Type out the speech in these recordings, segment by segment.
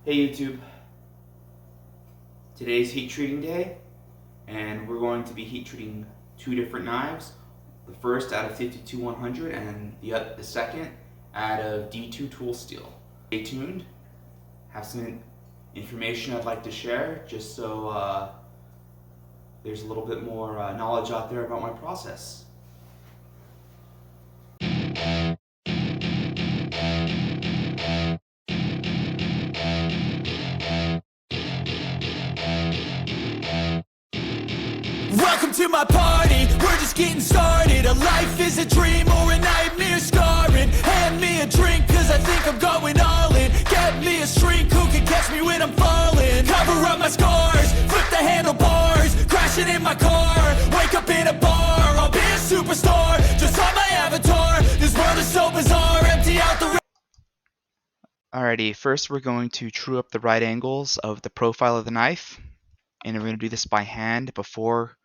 Hey YouTube, today's heat treating day and we're going to be heat treating two different knives. The first out of 52-100 and the second out of D2 tool steel. Stay tuned, have some information I'd like to share just so there's a little bit more knowledge out there about my process. Welcome to my party, we're just getting started. A life is a dream or a nightmare scarring. Hand me a drink cause I think I'm going all in. Get me a shrink who can catch me when I'm falling. Cover up my scars, flip the handlebars. Crashing in my car, wake up in a bar. I'll be a superstar, just on my avatar. This world is so bizarre, empty out the... Alrighty, first we're going to true up the right angles of the profile of the knife, and we're going to do this by hand before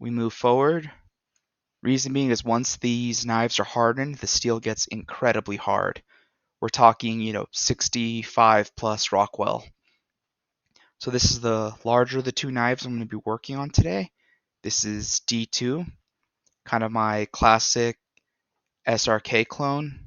we move forward. Reason being is once these knives are hardened, the steel gets incredibly hard. We're talking, 65 plus Rockwell. So this is the larger of the two knives I'm going to be working on today. This is D2, kind of my classic SRK clone.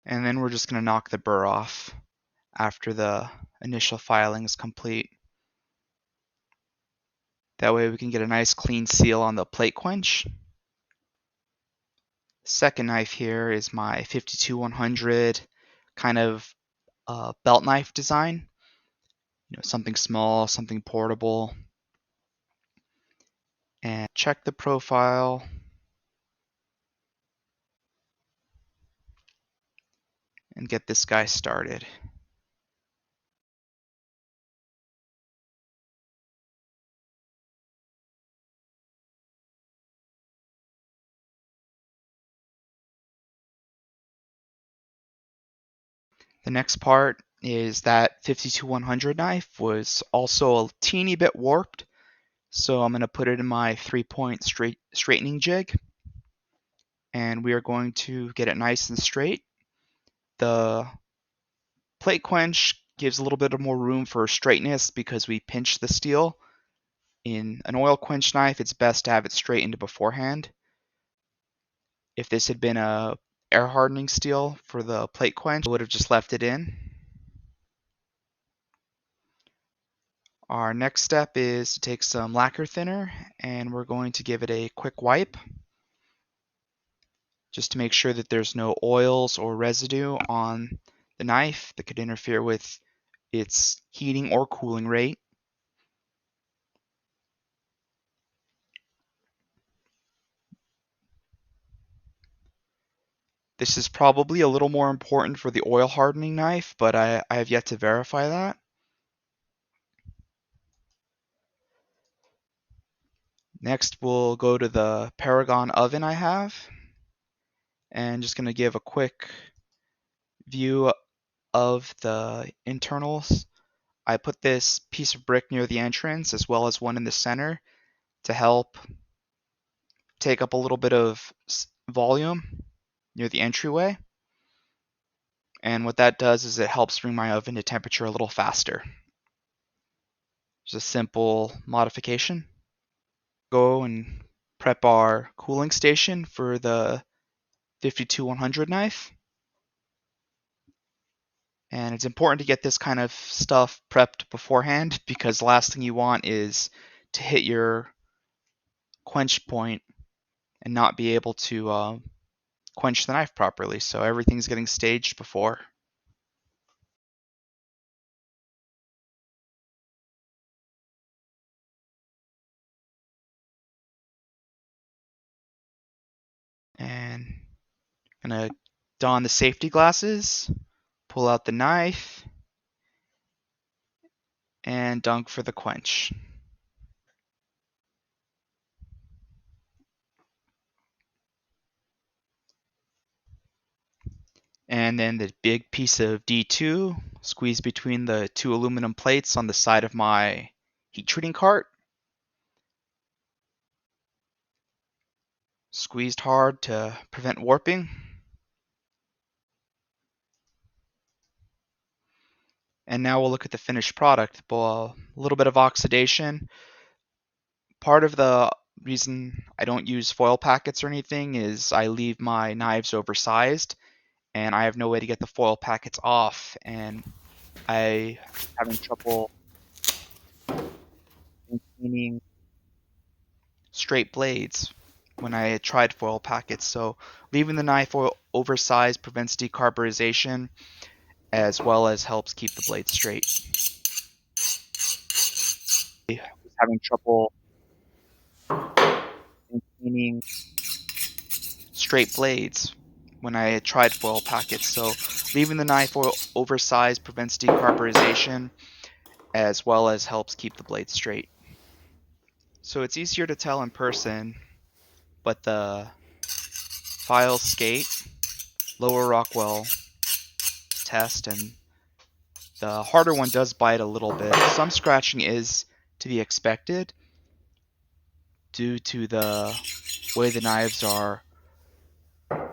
And then we're just going to knock the burr off after the initial filing is complete. That way we can get a nice clean seal on the plate quench. Second knife here is my 52-100 kind of belt knife design. Something small, something portable. And check the profile. And get this guy started. The next part is that 52-100 knife was also a teeny bit warped, so I'm going to put it in my 3-point straightening jig, and we are going to get it nice and straight. The plate quench gives a little bit of more room for straightness because we pinch the steel. In an oil quench knife, it's best to have it straightened beforehand. If this had been a air hardening steel for the plate quench, I would have just left it in. Our next step is to take some lacquer thinner and we're going to give it a quick wipe just to make sure that there's no oils or residue on the knife that could interfere with its heating or cooling rate. This is probably a little more important for the oil hardening knife, but I have yet to verify that. Next, we'll go to the Paragon oven I have, and just going to give a quick view of the internals. I put this piece of brick near the entrance as well as one in the center to help take up a little bit of volume near the entryway. And what that does is it helps bring my oven to temperature a little faster. Just a simple modification. Go and prep our cooling station for the 52-100 knife. And it's important to get this kind of stuff prepped beforehand because the last thing you want is to hit your quench point and not be able to quench the knife properly. So everything's getting staged before. And I'm gonna don the safety glasses, pull out the knife, and dunk for the quench. And then the big piece of D2 squeezed between the two aluminum plates on the side of my heat treating cart. Squeezed hard to prevent warping. And now we'll look at the finished product. A little bit of oxidation. Part of the reason I don't use foil packets or anything is I leave my knives oversized and I have no way to get the foil packets off, and I having trouble maintaining straight blades when I tried foil packets. So leaving the knife oversized prevents decarburization as well as helps keep the blade straight. I was having trouble maintaining straight blades when I tried foil packets. So leaving the knife oversized prevents decarburization as well as helps keep the blade straight. So it's easier to tell in person, but the file skate, lower Rockwell test, and the harder one does bite a little bit. Some scratching is to be expected due to the way the knives are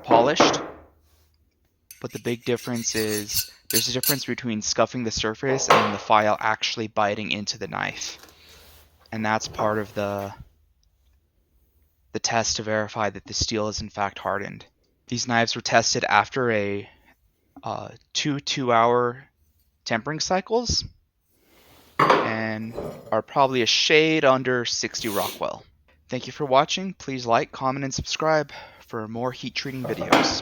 polished, but the big difference is there's a difference between scuffing the surface and the file actually biting into the knife, and that's part of the test to verify that the steel is in fact hardened. These knives were tested after a 2 2-hour tempering cycles and are probably a shade under 60 Rockwell. Thank you for watching. Please like, comment, and subscribe for more heat treating videos.